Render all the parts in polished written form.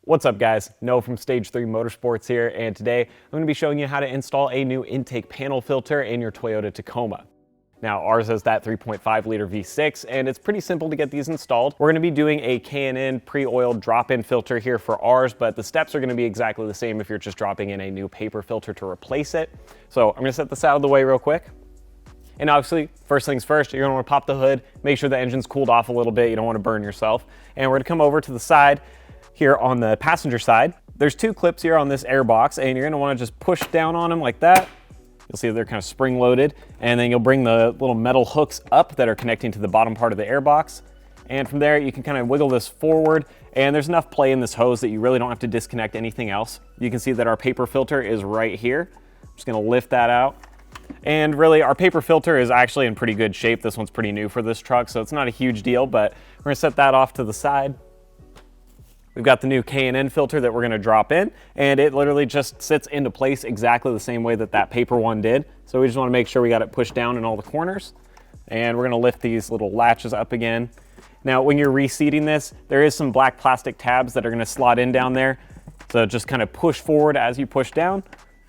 What's up guys, Noah from Stage 3 Motorsports here, and today I'm going to be showing you how to install a new intake panel filter in your Toyota Tacoma. Now ours has that 3.5 liter V6 and it's pretty simple to get these installed. We're going to be doing a K&N pre-oiled drop-in filter here for ours, but the steps are going to be exactly the same if you're just dropping in a new paper filter to replace it. So I'm going to set this out of the way real quick. And obviously, first things first, you're going to want to pop the hood, make sure the engine's cooled off a little bit, you don't want to burn yourself. And we're going to come over to the side here on the passenger side. There's two clips here on this air box, and you're going to want to just push down on them like that. You'll see they're kind of spring loaded, and then you'll bring the little metal hooks up that are connecting to the bottom part of the air box. And from there, you can kind of wiggle this forward, and there's enough play in this hose that you really don't have to disconnect anything else. You can see that our paper filter is right here. I'm just going to lift that out. And really, our paper filter is actually in pretty good shape. This one's pretty new for this truck, so it's not a huge deal, but we're going to set that off to the side. We've got the new K&N filter that we're going to drop in, and it literally just sits into place exactly the same way that that paper one did. So we just want to make sure we got it pushed down in all the corners. And we're going to lift these little latches up again. Now, when you're reseating this, there is some black plastic tabs that are going to slot in down there. So just kind of push forward as you push down.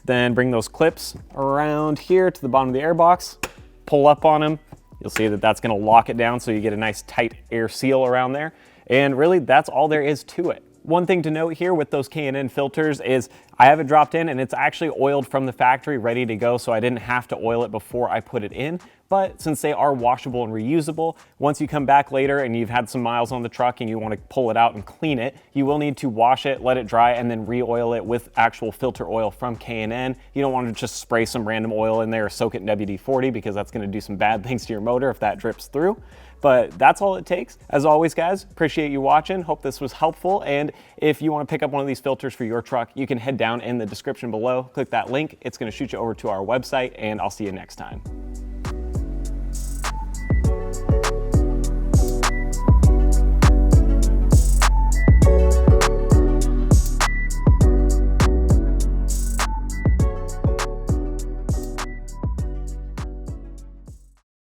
Then bring those clips around here to the bottom of the air box, pull up on them. You'll see that that's going to lock it down so you get a nice tight air seal around there. And really, that's all there is to it. One thing to note here with those K&N filters is I have it dropped in and it's actually oiled from the factory, ready to go, so I didn't have to oil it before I put it in. But since they are washable and reusable, once you come back later and you've had some miles on the truck and you want to pull it out and clean it, you will need to wash it, let it dry, and then re-oil it with actual filter oil from K&N. You don't want to just spray some random oil in there or soak it in WD-40 because that's going to do some bad things to your motor if that drips through. But that's all it takes. As always, guys, appreciate you watching. Hope this was helpful. And if you want to pick up one of these filters for your truck, you can head down in the description below, click that link. It's going to shoot you over to our website, and I'll see you next time.